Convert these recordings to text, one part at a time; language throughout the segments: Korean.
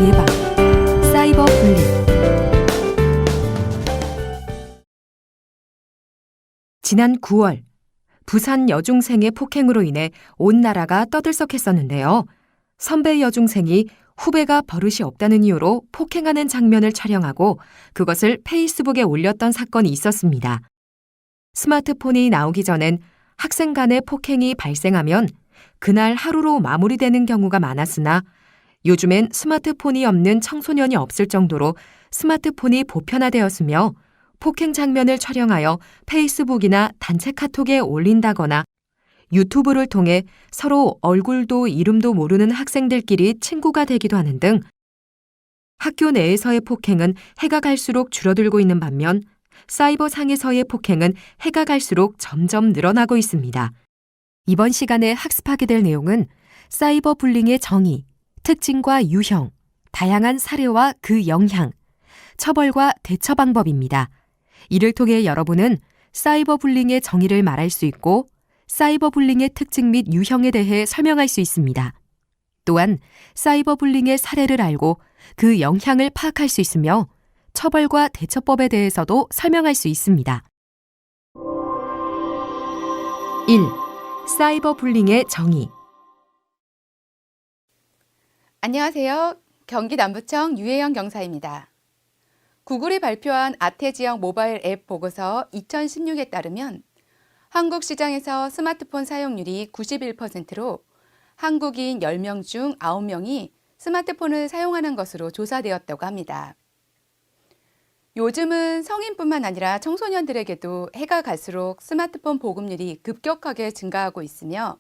예방, 사이버 불링. 지난 9월, 부산 여중생의 폭행으로 인해 온 나라가 떠들썩했었는데요. 선배 여중생이 후배가 버릇이 없다는 이유로 폭행하는 장면을 촬영하고 그것을 페이스북에 올렸던 사건이 있었습니다. 스마트폰이 나오기 전엔 학생 간의 폭행이 발생하면 그날 하루로 마무리되는 경우가 많았으나 요즘엔 스마트폰이 없는 청소년이 없을 정도로 스마트폰이 보편화되었으며 폭행 장면을 촬영하여 페이스북이나 단체 카톡에 올린다거나 유튜브를 통해 서로 얼굴도 이름도 모르는 학생들끼리 친구가 되기도 하는 등 학교 내에서의 폭행은 해가 갈수록 줄어들고 있는 반면 사이버상에서의 폭행은 해가 갈수록 점점 늘어나고 있습니다. 이번 시간에 학습하게 될 내용은 사이버 불링의 정의, 특징과 유형, 다양한 사례와 그 영향, 처벌과 대처 방법입니다. 이를 통해 여러분은 사이버 불링의 정의를 말할 수 있고 사이버 불링의 특징 및 유형에 대해 설명할 수 있습니다. 또한 사이버 불링의 사례를 알고 그 영향을 파악할 수 있으며 처벌과 대처법에 대해서도 설명할 수 있습니다. 1. 사이버 불링의 정의. 안녕하세요. 경기 남부청 유혜영 경사입니다. 구글이 발표한 아태지역 모바일 앱 보고서 2016에 따르면 한국 시장에서 스마트폰 사용률이 91%로 한국인 10명 중 9명이 스마트폰을 사용하는 것으로 조사되었다고 합니다. 요즘은 성인뿐만 아니라 청소년들에게도 해가 갈수록 스마트폰 보급률이 급격하게 증가하고 있으며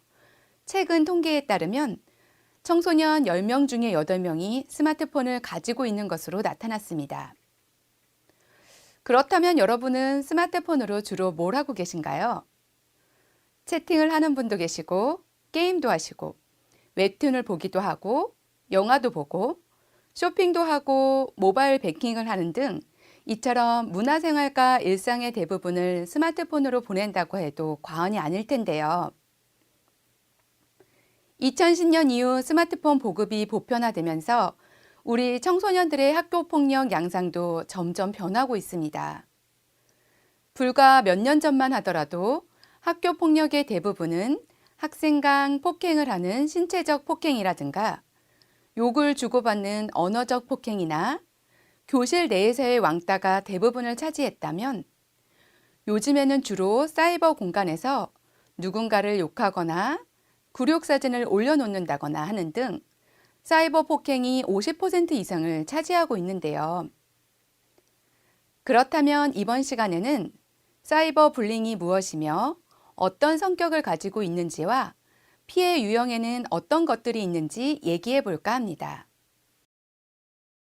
최근 통계에 따르면 청소년 10명 중에 8명이 스마트폰을 가지고 있는 것으로 나타났습니다. 그렇다면 여러분은 스마트폰으로 주로 뭘 하고 계신가요? 채팅을 하는 분도 계시고, 게임도 하시고, 웹툰을 보기도 하고, 영화도 보고, 쇼핑도 하고, 모바일 배킹을 하는 등 이처럼 문화생활과 일상의 대부분을 스마트폰으로 보낸다고 해도 과언이 아닐 텐데요. 2010년 이후 스마트폰 보급이 보편화되면서 우리 청소년들의 학교폭력 양상도 점점 변하고 있습니다. 불과 몇 년 전만 하더라도 학교폭력의 대부분은 학생 간 폭행을 하는 신체적 폭행이라든가 욕을 주고받는 언어적 폭행이나 교실 내에서의 왕따가 대부분을 차지했다면 요즘에는 주로 사이버 공간에서 누군가를 욕하거나 굴욕 사진을 올려놓는다거나 하는 등 사이버 폭행이 50% 이상을 차지하고 있는데요. 그렇다면 이번 시간에는 사이버 불링이 무엇이며 어떤 성격을 가지고 있는지와 피해 유형에는 어떤 것들이 있는지 얘기해 볼까 합니다.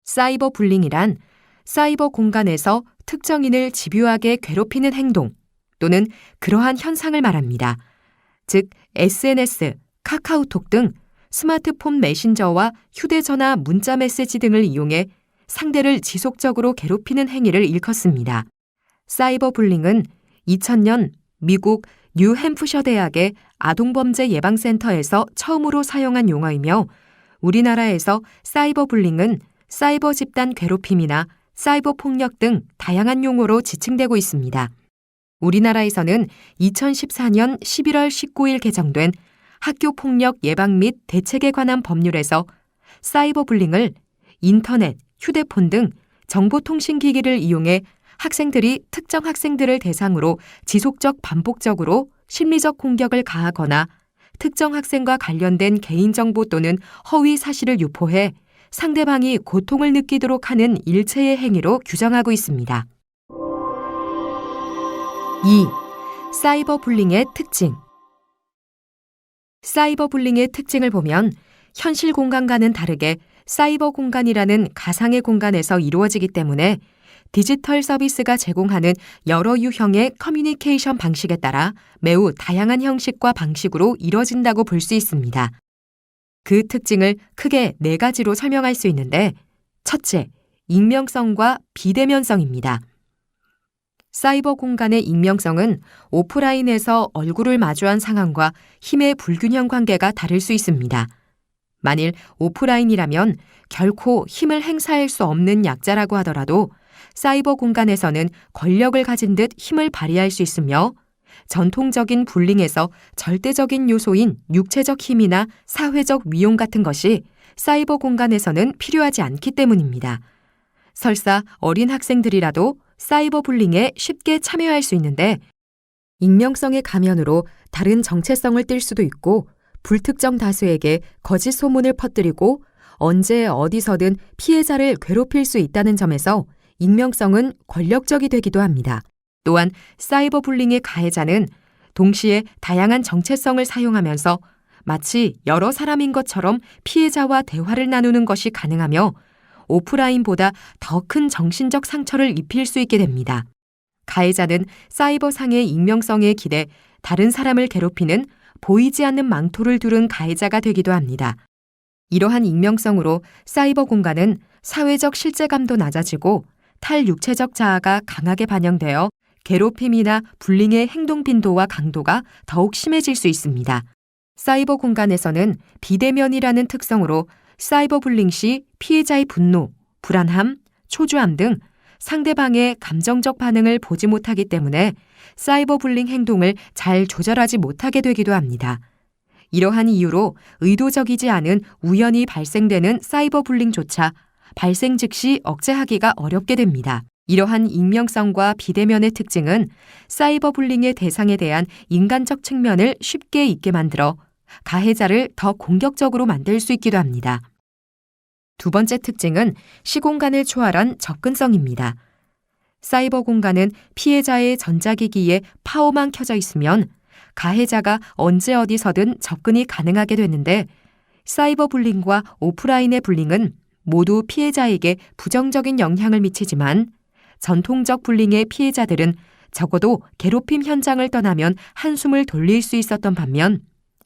사이버 불링이란 사이버 공간에서 특정인을 집요하게 괴롭히는 행동 또는 그러한 현상을 말합니다. 즉, SNS, 카카오톡 등 스마트폰 메신저와 휴대전화 문자 메시지 등을 이용해 상대를 지속적으로 괴롭히는 행위를 일컫습니다. 사이버 불링은 2000년 미국 뉴햄프셔 대학의 아동범죄 예방센터에서 처음으로 사용한 용어이며 우리나라에서 사이버 불링은 사이버 집단 괴롭힘이나 사이버 폭력 등 다양한 용어로 지칭되고 있습니다. 우리나라에서는 2014년 11월 19일 개정된 학교폭력 예방 및 대책에 관한 법률에서 사이버 불링을 인터넷, 휴대폰 등 정보통신기기를 이용해 학생들이 특정 학생들을 대상으로 지속적 반복적으로 심리적 공격을 가하거나 특정 학생과 관련된 개인정보 또는 허위 사실을 유포해 상대방이 고통을 느끼도록 하는 일체의 행위로 규정하고 있습니다. 2. 사이버 불링의 특징. 사이버 불링의 특징을 보면 현실 공간과는 다르게 사이버 공간이라는 가상의 공간에서 이루어지기 때문에 디지털 서비스가 제공하는 여러 유형의 커뮤니케이션 방식에 따라 매우 다양한 형식과 방식으로 이뤄진다고 볼 수 있습니다. 그 특징을 크게 4가지로 설명할 수 있는데 첫째, 익명성과 비대면성입니다. 사이버 공간의 익명성은 오프라인에서 얼굴을 마주한 상황과 힘의 불균형 관계가 다를 수 있습니다. 만일 오프라인이라면 결코 힘을 행사할 수 없는 약자라고 하더라도 사이버 공간에서는 권력을 가진 듯 힘을 발휘할 수 있으며 전통적인 불링에서 절대적인 요소인 육체적 힘이나 사회적 위용 같은 것이 사이버 공간에서는 필요하지 않기 때문입니다. 설사 어린 학생들이라도 사이버 불링에 쉽게 참여할 수 있는데 익명성의 가면으로 다른 정체성을 띨 수도 있고 불특정 다수에게 거짓 소문을 퍼뜨리고 언제 어디서든 피해자를 괴롭힐 수 있다는 점에서 익명성은 권력적이 되기도 합니다. 또한 사이버 불링의 가해자는 동시에 다양한 정체성을 사용하면서 마치 여러 사람인 것처럼 피해자와 대화를 나누는 것이 가능하며 오프라인보다 더 큰 정신적 상처를 입힐 수 있게 됩니다. 가해자는 사이버상의 익명성에 기대 다른 사람을 괴롭히는 보이지 않는 망토를 두른 가해자가 되기도 합니다. 이러한 익명성으로 사이버 공간은 사회적 실제감도 낮아지고 탈육체적 자아가 강하게 반영되어 괴롭힘이나 불링의 행동 빈도와 강도가 더욱 심해질 수 있습니다. 사이버 공간에서는 비대면이라는 특성으로 사이버 불링 시 피해자의 분노, 불안함, 초조함 등 상대방의 감정적 반응을 보지 못하기 때문에 사이버 불링 행동을 잘 조절하지 못하게 되기도 합니다. 이러한 이유로 의도적이지 않은 우연히 발생되는 사이버 불링조차 발생 즉시 억제하기가 어렵게 됩니다. 이러한 익명성과 비대면의 특징은 사이버 불링의 대상에 대한 인간적 측면을 쉽게 잊게 만들어 가해자를 더 공격적으로 만들 수 있기도 합니다. 두 번째 특징은 시공간을 초월한 접근성입니다. 사이버 공간은 피해자의 전자기기에 파워만 켜져 있으면 가해자가 언제 어디서든 접근이 가능하게 되는데 사이버 불링과 오프라인의 불링은 모두 피해자에게 부정적인 영향을 미치지만 전통적 불링의 피해자들은 적어도 괴롭힘 현장을 떠나면 한숨을 돌릴 수 있었던 반면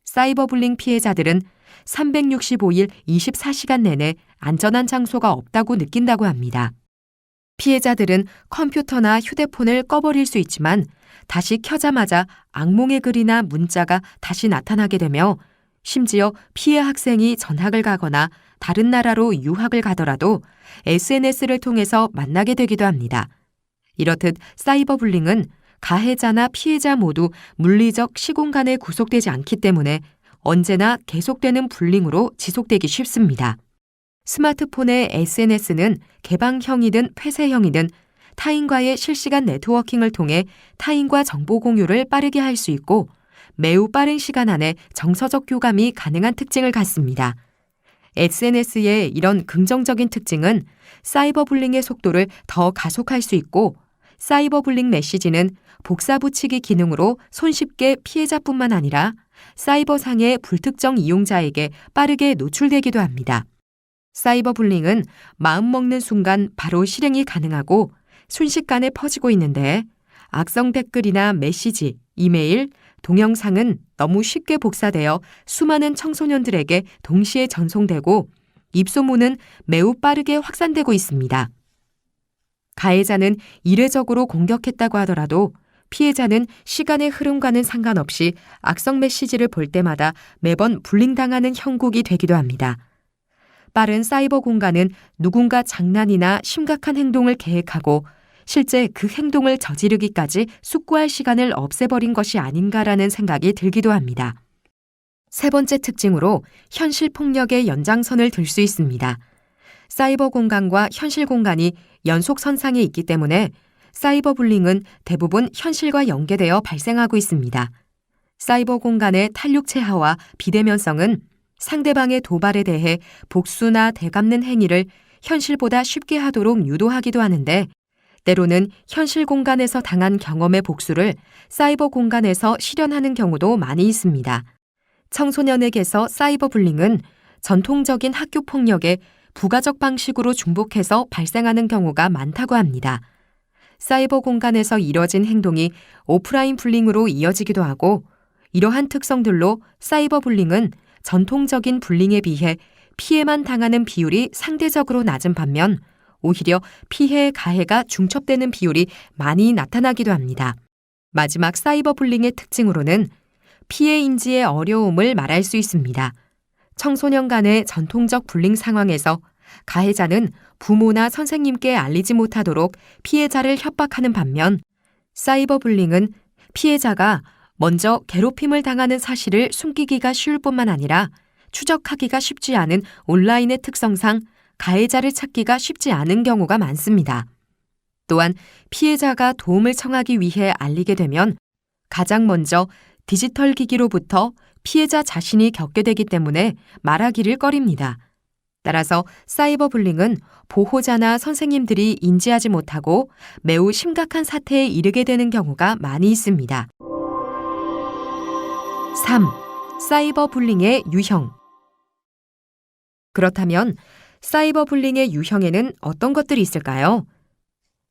사이버 불링 피해자들은 365일 24시간 내내 안전한 장소가 없다고 느낀다고 합니다. 피해자들은 컴퓨터나 휴대폰을 꺼버릴 수 있지만 다시 켜자마자 악몽의 글이나 문자가 다시 나타나게 되며 심지어 피해 학생이 전학을 가거나 다른 나라로 유학을 가더라도 SNS를 통해서 만나게 되기도 합니다. 이렇듯 사이버 불링은 가해자나 피해자 모두 물리적 시공간에 구속되지 않기 때문에 언제나 계속되는 불링으로 지속되기 쉽습니다. 스마트폰의 SNS는 개방형이든 폐쇄형이든 타인과의 실시간 네트워킹을 통해 타인과 정보 공유를 빠르게 할 수 있고 매우 빠른 시간 안에 정서적 교감이 가능한 특징을 갖습니다. SNS의 이런 긍정적인 특징은 사이버 불링의 속도를 더 가속할 수 있고 사이버 불링 메시지는 복사 붙이기 기능으로 손쉽게 피해자뿐만 아니라 사이버상의 불특정 이용자에게 빠르게 노출되기도 합니다. 사이버 불링은 마음먹는 순간 바로 실행이 가능하고 순식간에 퍼지고 있는데 악성 댓글이나 메시지, 이메일, 동영상은 너무 쉽게 복사되어 수많은 청소년들에게 동시에 전송되고 입소문은 매우 빠르게 확산되고 있습니다. 가해자는 이례적으로 공격했다고 하더라도 피해자는 시간의 흐름과는 상관없이 악성 메시지를 볼 때마다 매번 불링당하는 형국이 되기도 합니다. 빠른 사이버 공간은 누군가 장난이나 심각한 행동을 계획하고 실제 그 행동을 저지르기까지 숙고할 시간을 없애버린 것이 아닌가라는 생각이 들기도 합니다. 세 번째 특징으로 현실 폭력의 연장선을 들 수 있습니다. 사이버 공간과 현실 공간이 연속선상에 있기 때문에 사이버 불링은 대부분 현실과 연계되어 발생하고 있습니다. 사이버 공간의 탈육체화와 비대면성은 상대방의 도발에 대해 복수나 되갚는 행위를 현실보다 쉽게 하도록 유도하기도 하는데 때로는 현실 공간에서 당한 경험의 복수를 사이버 공간에서 실현하는 경우도 많이 있습니다. 청소년에게서 사이버 불링은 전통적인 학교 폭력에 부가적 방식으로 중복해서 발생하는 경우가 많다고 합니다. 사이버 공간에서 이뤄진 행동이 오프라인 불링으로 이어지기도 하고 이러한 특성들로 사이버 불링은 전통적인 불링에 비해 피해만 당하는 비율이 상대적으로 낮은 반면 오히려 피해 가해가 중첩되는 비율이 많이 나타나기도 합니다. 마지막 사이버 불링의 특징으로는 피해 인지의 어려움을 말할 수 있습니다. 청소년 간의 전통적 불링 상황에서 가해자는 부모나 선생님께 알리지 못하도록 피해자를 협박하는 반면 사이버 불링은 피해자가 먼저 괴롭힘을 당하는 사실을 숨기기가 쉬울 뿐만 아니라 추적하기가 쉽지 않은 온라인의 특성상 가해자를 찾기가 쉽지 않은 경우가 많습니다. 또한 피해자가 도움을 청하기 위해 알리게 되면 가장 먼저 디지털 기기로부터 피해자 자신이 겪게 되기 때문에 말하기를 꺼립니다. 따라서 사이버 불링은 보호자나 선생님들이 인지하지 못하고 매우 심각한 사태에 이르게 되는 경우가 많이 있습니다. 3. 사이버 불링의 유형. 그렇다면 사이버 불링의 유형에는 어떤 것들이 있을까요?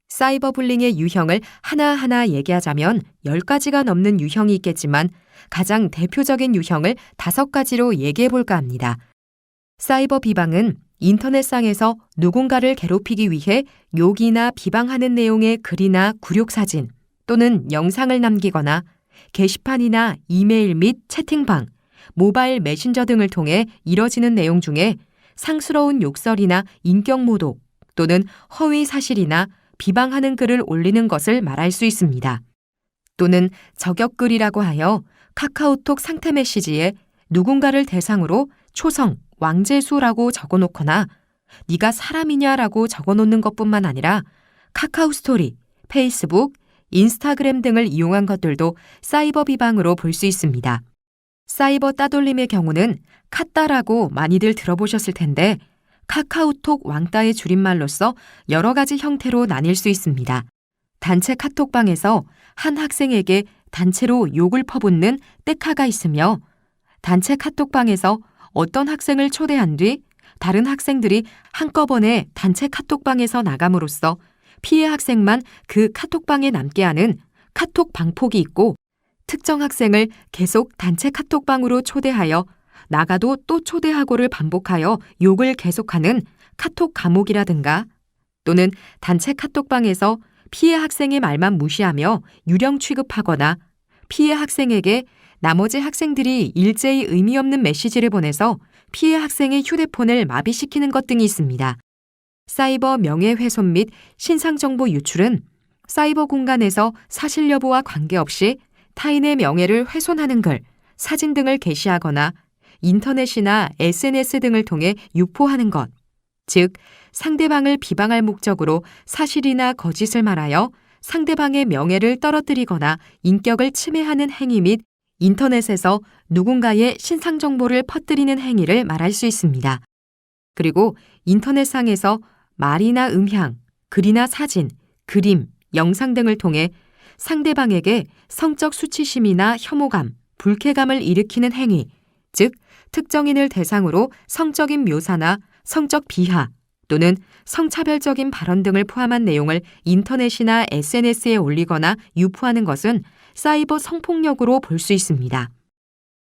사이버 불링의 유형을 하나하나 얘기하자면 10가지가 넘는 유형이 있겠지만 가장 대표적인 유형을 5가지로 얘기해 볼까 합니다. 사이버 비방은 인터넷상에서 누군가를 괴롭히기 위해 욕이나 비방하는 내용의 글이나 굴욕 사진 또는 영상을 남기거나 게시판이나 이메일 및 채팅방, 모바일 메신저 등을 통해 이뤄지는 내용 중에 상스러운 욕설이나 인격 모독 또는 허위 사실이나 비방하는 글을 올리는 것을 말할 수 있습니다. 또는 저격글이라고 하여 카카오톡 상태 메시지에 누군가를 대상으로 초성, 왕재수라고 적어놓거나 네가 사람이냐라고 적어놓는 것뿐만 아니라 카카오 스토리, 페이스북, 인스타그램 등을 이용한 것들도 사이버 비방으로 볼 수 있습니다. 사이버 따돌림의 경우는 카따라고 많이들 들어보셨을 텐데 카카오톡 왕따의 줄임말로서 여러 가지 형태로 나뉠 수 있습니다. 단체 카톡방에서 한 학생에게 단체로 욕을 퍼붓는 떼카가 있으며 단체 카톡방에서 어떤 학생을 초대한 뒤 다른 학생들이 한꺼번에 단체 카톡방에서 나감으로써 피해 학생만 그 카톡방에 남게 하는 카톡 방폭이 있고 특정 학생을 계속 단체 카톡방으로 초대하여 나가도 또 초대하고를 반복하여 욕을 계속하는 카톡 감옥이라든가 또는 단체 카톡방에서 피해 학생의 말만 무시하며 유령 취급하거나 피해 학생에게 나머지 학생들이 일제히 의미 없는 메시지를 보내서 피해 학생의 휴대폰을 마비시키는 것 등이 있습니다. 사이버 명예훼손 및 신상정보 유출은 사이버 공간에서 사실 여부와 관계없이 타인의 명예를 훼손하는 글, 사진 등을 게시하거나 인터넷이나 SNS 등을 통해 유포하는 것, 즉 상대방을 비방할 목적으로 사실이나 거짓을 말하여 상대방의 명예를 떨어뜨리거나 인격을 침해하는 행위 및 인터넷에서 누군가의 신상정보를 퍼뜨리는 행위를 말할 수 있습니다. 그리고 인터넷상에서 말이나 음향, 글이나 사진, 그림, 영상 등을 통해 상대방에게 성적 수치심이나 혐오감, 불쾌감을 일으키는 행위, 즉 특정인을 대상으로 성적인 묘사나 성적 비하 또는 성차별적인 발언 등을 포함한 내용을 인터넷이나 SNS에 올리거나 유포하는 것은 사이버 성폭력으로 볼 수 있습니다.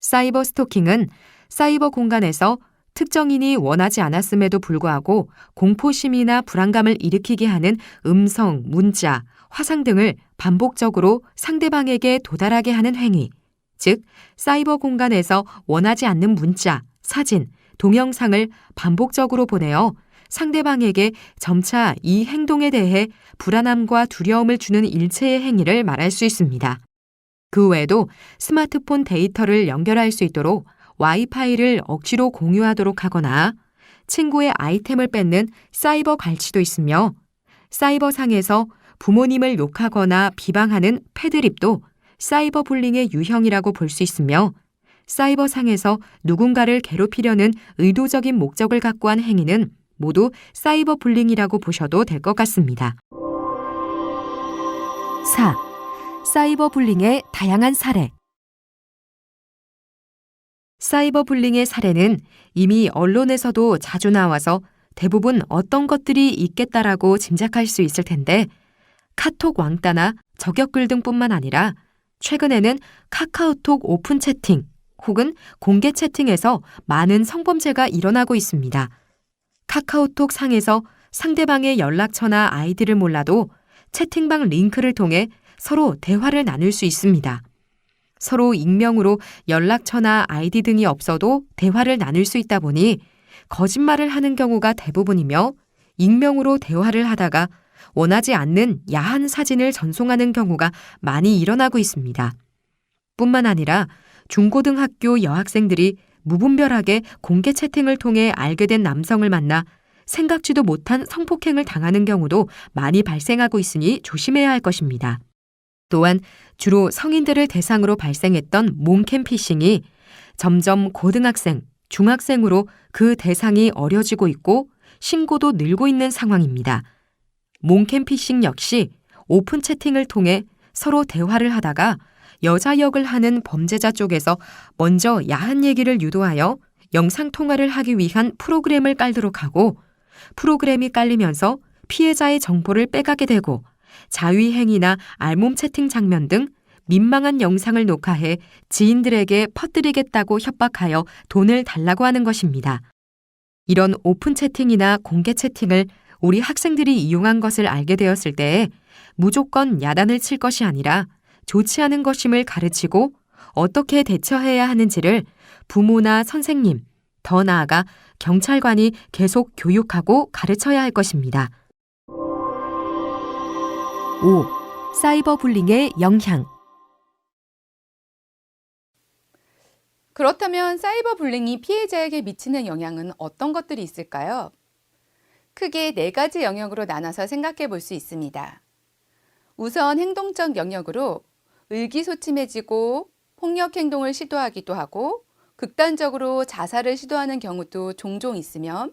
사이버 스토킹은 사이버 공간에서 특정인이 원하지 않았음에도 불구하고 공포심이나 불안감을 일으키게 하는 음성, 문자, 화상 등을 반복적으로 상대방에게 도달하게 하는 행위, 즉 사이버 공간에서 원하지 않는 문자, 사진, 동영상을 반복적으로 보내어 상대방에게 점차 이 행동에 대해 불안함과 두려움을 주는 일체의 행위를 말할 수 있습니다. 그 외에도 스마트폰 데이터를 연결할 수 있도록 와이파이를 억지로 공유하도록 하거나 친구의 아이템을 뺏는 사이버 갈취도 있으며 사이버상에서 부모님을 욕하거나 비방하는 패드립도 사이버 불링의 유형이라고 볼 수 있으며 사이버상에서 누군가를 괴롭히려는 의도적인 목적을 갖고 한 행위는 모두 사이버 불링이라고 보셔도 될 것 같습니다. 4. 사이버 불링의 다양한 사례. 사이버 불링의 사례는 이미 언론에서도 자주 나와서 대부분 어떤 것들이 있겠다라고 짐작할 수 있을 텐데 카톡 왕따나 저격글 등뿐만 아니라 최근에는 카카오톡 오픈 채팅 혹은 공개 채팅에서 많은 성범죄가 일어나고 있습니다. 카카오톡 상에서 상대방의 연락처나 아이디를 몰라도 채팅방 링크를 통해 서로 대화를 나눌 수 있습니다. 서로 익명으로 연락처나 아이디 등이 없어도 대화를 나눌 수 있다 보니 거짓말을 하는 경우가 대부분이며 익명으로 대화를 하다가 원하지 않는 야한 사진을 전송하는 경우가 많이 일어나고 있습니다. 뿐만 아니라 중고등학교 여학생들이 무분별하게 공개 채팅을 통해 알게 된 남성을 만나 생각지도 못한 성폭행을 당하는 경우도 많이 발생하고 있으니 조심해야 할 것입니다. 또한 주로 성인들을 대상으로 발생했던 몽캠피싱이 점점 고등학생, 중학생으로 그 대상이 어려지고 있고 신고도 늘고 있는 상황입니다. 몽캠피싱 역시 오픈 채팅을 통해 서로 대화를 하다가 여자 역을 하는 범죄자 쪽에서 먼저 야한 얘기를 유도하여 영상통화를 하기 위한 프로그램을 깔도록 하고 프로그램이 깔리면서 피해자의 정보를 빼가게 되고 자위행위나 알몸 채팅 장면 등 민망한 영상을 녹화해 지인들에게 퍼뜨리겠다고 협박하여 돈을 달라고 하는 것입니다. 이런 오픈 채팅이나 공개 채팅을 우리 학생들이 이용한 것을 알게 되었을 때에 무조건 야단을 칠 것이 아니라 좋지 않은 것임을 가르치고 어떻게 대처해야 하는지를 부모나 선생님, 더 나아가 경찰관이 계속 교육하고 가르쳐야 할 것입니다. 5. 사이버 불링의 영향. 그렇다면 사이버 불링이 피해자에게 미치는 영향은 어떤 것들이 있을까요? 크게 4가지 영역으로 나눠서 생각해 볼 수 있습니다. 우선 행동적 영역으로 의기소침해지고 폭력 행동을 시도하기도 하고 극단적으로 자살을 시도하는 경우도 종종 있으며,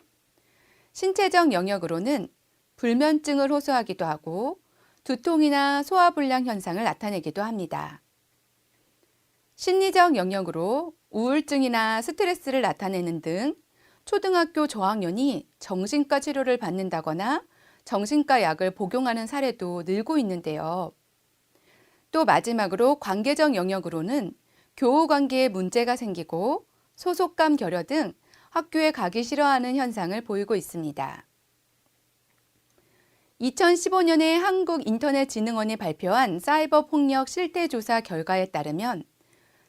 신체적 영역으로는 불면증을 호소하기도 하고 두통이나 소화불량 현상을 나타내기도 합니다. 심리적 영역으로 우울증이나 스트레스를 나타내는 등 초등학교 저학년이 정신과 치료를 받는다거나 정신과 약을 복용하는 사례도 늘고 있는데요. 또 마지막으로 관계적 영역으로는 교우 관계에 문제가 생기고 소속감 결여 등 학교에 가기 싫어하는 현상을 보이고 있습니다. 2015년에 한국인터넷진흥원이 발표한 사이버 폭력 실태조사 결과에 따르면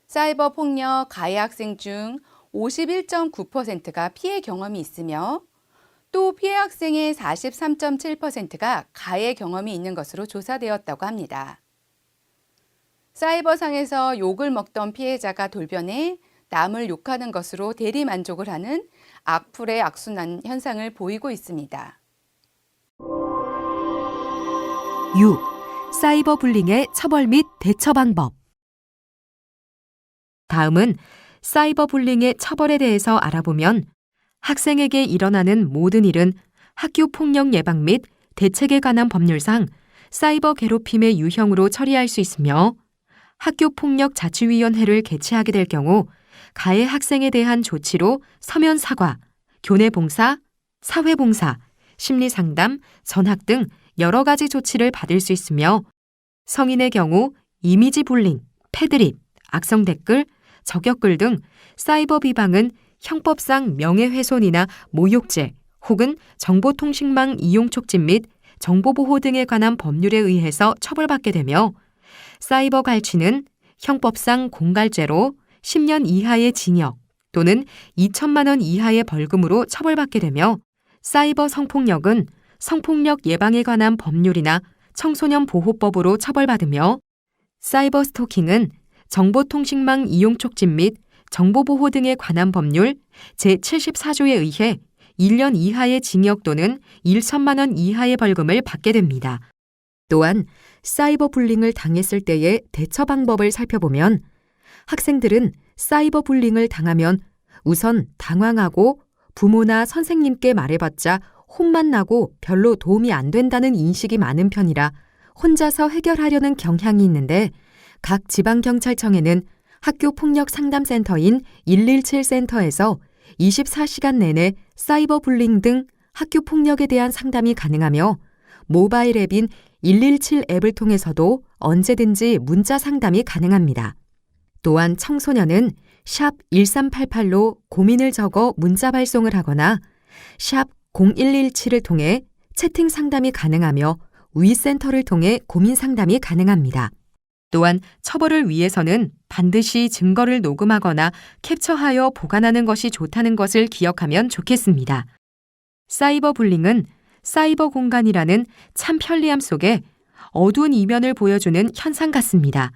사이버 폭력 가해 학생 중 51.9%가 피해 경험이 있으며 또 피해 학생의 43.7%가 가해 경험이 있는 것으로 조사되었다고 합니다. 사이버상에서 욕을 먹던 피해자가 돌변해 남을 욕하는 것으로 대리 만족을 하는 악플의 악순환 현상을 보이고 있습니다. 6. 사이버 불링의 처벌 및 대처 방법. 다음은 사이버 불링의 처벌에 대해서 알아보면 학생에게 일어나는 모든 일은 학교 폭력 예방 및 대책에 관한 법률상 사이버 괴롭힘의 유형으로 처리할 수 있으며 학교폭력자치위원회를 개최하게 될 경우 가해 학생에 대한 조치로 서면 사과, 교내 봉사, 사회 봉사, 심리 상담, 전학 등 여러 가지 조치를 받을 수 있으며 성인의 경우 이미지 불링, 패드립, 악성 댓글, 저격글 등 사이버 비방은 형법상 명예훼손이나 모욕죄 혹은 정보통신망 이용 촉진 및 정보보호 등에 관한 법률에 의해서 처벌받게 되며 사이버 갈취는 형법상 공갈죄로 10년 이하의 징역 또는 2천만 원 이하의 벌금으로 처벌받게 되며 사이버 성폭력은 성폭력 예방에 관한 법률이나 청소년 보호법으로 처벌받으며 사이버 스토킹은 정보통신망 이용 촉진 및 정보보호 등에 관한 법률 제74조에 의해 1년 이하의 징역 또는 1천만 원 이하의 벌금을 받게 됩니다. 또한 사이버 불링을 당했을 때의 대처 방법을 살펴보면 학생들은 사이버 불링을 당하면 우선 당황하고 부모나 선생님께 말해봤자 혼만 나고 별로 도움이 안 된다는 인식이 많은 편이라 혼자서 해결하려는 경향이 있는데 각 지방경찰청에는 학교폭력상담센터인 117센터에서 24시간 내내 사이버 불링 등 학교폭력에 대한 상담이 가능하며 모바일 앱인 117 앱을 통해서도 언제든지 문자 상담이 가능합니다. 또한 청소년은 샵 1388로 고민을 적어 문자 발송을 하거나 샵 0117을 통해 채팅 상담이 가능하며 위센터를 통해 고민 상담이 가능합니다. 또한 처벌을 위해서는 반드시 증거를 녹음하거나 캡처하여 보관하는 것이 좋다는 것을 기억하면 좋겠습니다. 사이버 불링은 사이버 공간이라는 참 편리함 속에 어두운 이면을 보여주는 현상 같습니다.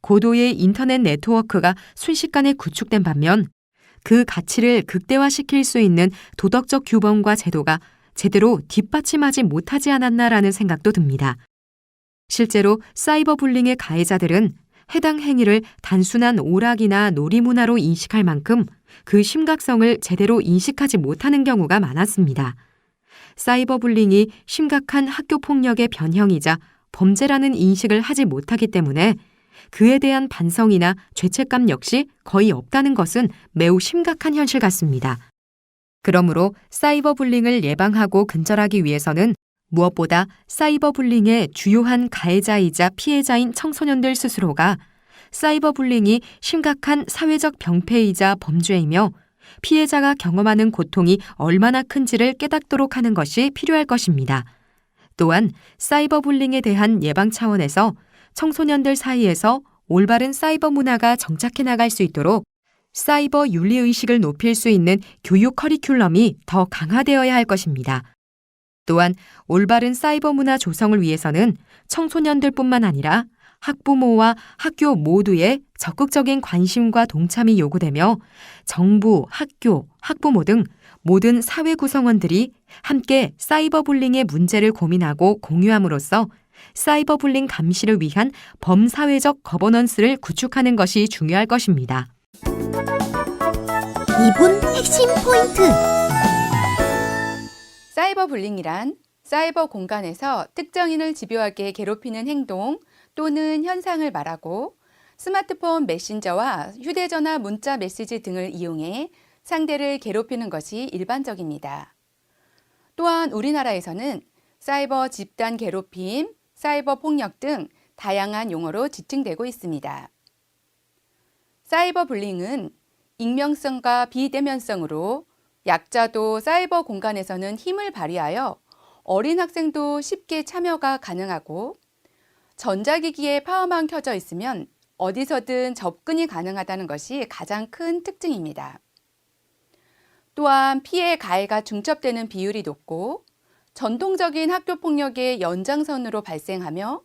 고도의 인터넷 네트워크가 순식간에 구축된 반면 그 가치를 극대화시킬 수 있는 도덕적 규범과 제도가 제대로 뒷받침하지 못하지 않았나라는 생각도 듭니다. 실제로 사이버 불링의 가해자들은 해당 행위를 단순한 오락이나 놀이문화로 인식할 만큼 그 심각성을 제대로 인식하지 못하는 경우가 많았습니다. 사이버 불링이 심각한 학교 폭력의 변형이자 범죄라는 인식을 하지 못하기 때문에 그에 대한 반성이나 죄책감 역시 거의 없다는 것은 매우 심각한 현실 같습니다. 그러므로 사이버 불링을 예방하고 근절하기 위해서는 무엇보다 사이버 불링의 주요한 가해자이자 피해자인 청소년들 스스로가 사이버 불링이 심각한 사회적 병폐이자 범죄이며 피해자가 경험하는 고통이 얼마나 큰지를 깨닫도록 하는 것이 필요할 것입니다. 또한 사이버 불링에 대한 예방 차원에서 청소년들 사이에서 올바른 사이버 문화가 정착해 나갈 수 있도록 사이버 윤리의식을 높일 수 있는 교육 커리큘럼이 더 강화되어야 할 것입니다. 또한 올바른 사이버 문화 조성을 위해서는 청소년들뿐만 아니라 학부모와 학교 모두의 적극적인 관심과 동참이 요구되며 정부, 학교, 학부모 등 모든 사회 구성원들이 함께 사이버 불링의 문제를 고민하고 공유함으로써 사이버 불링 감시를 위한 범사회적 거버넌스를 구축하는 것이 중요할 것입니다. 2분 핵심 포인트. 사이버 불링이란 사이버 공간에서 특정인을 집요하게 괴롭히는 행동 또는 현상을 말하고 스마트폰 메신저와 휴대전화 문자 메시지 등을 이용해 상대를 괴롭히는 것이 일반적입니다. 또한 우리나라에서는 사이버 집단 괴롭힘, 사이버 폭력 등 다양한 용어로 지칭되고 있습니다. 사이버 불링은 익명성과 비대면성으로 약자도 사이버 공간에서는 힘을 발휘하여 어린 학생도 쉽게 참여가 가능하고 전자기기에 파워만 켜져 있으면 어디서든 접근이 가능하다는 것이 가장 큰 특징입니다. 또한 피해 가해가 중첩되는 비율이 높고 전통적인 학교 폭력의 연장선으로 발생하며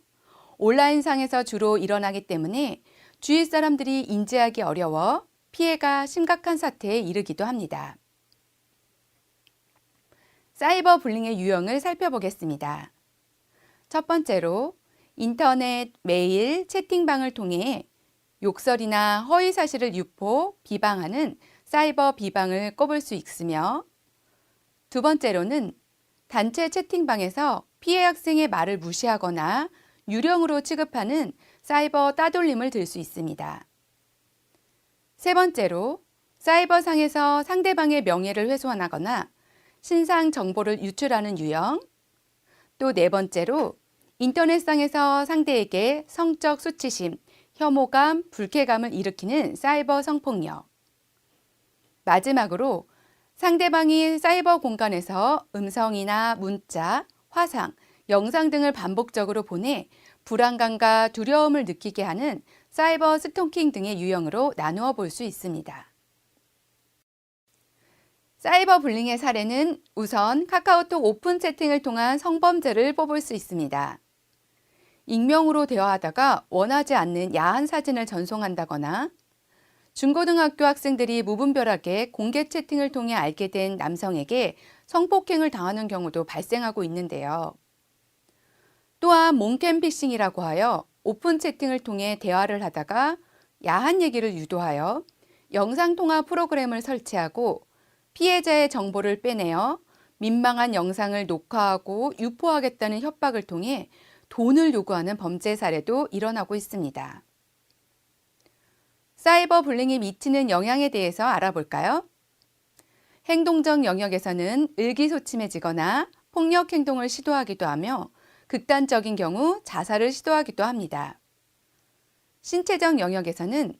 온라인상에서 주로 일어나기 때문에 주위 사람들이 인지하기 어려워 피해가 심각한 사태에 이르기도 합니다. 사이버 불링의 유형을 살펴보겠습니다. 첫 번째로 인터넷, 메일, 채팅방을 통해 욕설이나 허위 사실을 유포, 비방하는 사이버 비방을 꼽을 수 있으며 두 번째로는 단체 채팅방에서 피해 학생의 말을 무시하거나 유령으로 취급하는 사이버 따돌림을 들 수 있습니다. 세 번째로 사이버상에서 상대방의 명예를 훼손하거나 신상 정보를 유출하는 유형, 또 네 번째로 인터넷상에서 상대에게 성적 수치심, 혐오감, 불쾌감을 일으키는 사이버 성폭력, 마지막으로 상대방이 사이버 공간에서 음성이나 문자, 화상, 영상 등을 반복적으로 보내 불안감과 두려움을 느끼게 하는 사이버 스토킹 등의 유형으로 나누어 볼 수 있습니다. 사이버 불링의 사례는 우선 카카오톡 오픈 채팅을 통한 성범죄를 뽑을 수 있습니다. 익명으로 대화하다가 원하지 않는 야한 사진을 전송한다거나 중고등학교 학생들이 무분별하게 공개 채팅을 통해 알게 된 남성에게 성폭행을 당하는 경우도 발생하고 있는데요. 또한 몽캠피싱이라고 하여 오픈 채팅을 통해 대화를 하다가 야한 얘기를 유도하여 영상통화 프로그램을 설치하고 피해자의 정보를 빼내어 민망한 영상을 녹화하고 유포하겠다는 협박을 통해 돈을 요구하는 범죄 사례도 일어나고 있습니다. 사이버 불링이 미치는 영향에 대해서 알아볼까요? 행동적 영역에서는 의기소침해지거나 폭력 행동을 시도하기도 하며 극단적인 경우 자살을 시도하기도 합니다. 신체적 영역에서는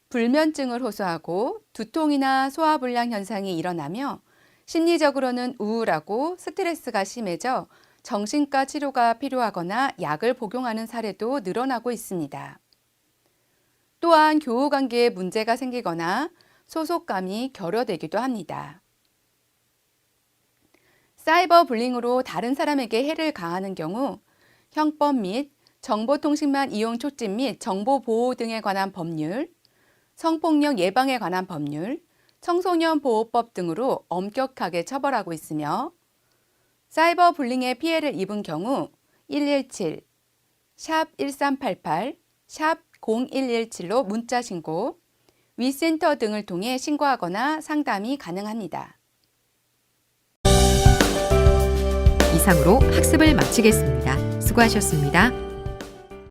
불면증을 호소하고 두통이나 소화불량 현상이 일어나며 심리적으로는 우울하고 스트레스가 심해져 정신과 치료가 필요하거나 약을 복용하는 사례도 늘어나고 있습니다. 또한 교우 관계에 문제가 생기거나 소속감이 결여되기도 합니다. 사이버 불링으로 다른 사람에게 해를 가하는 경우 형법 및 정보통신망 이용 촉진 및 정보보호 등에 관한 법률, 성폭력 예방에 관한 법률, 청소년 보호법 등으로 엄격하게 처벌하고 있으며 사이버 불링의 피해를 입은 경우 117, 샵 1388, 샵 0117로 문자 신고, 위센터 등을 통해 신고하거나 상담이 가능합니다. 이상으로 학습을 마치겠습니다. 수고하셨습니다.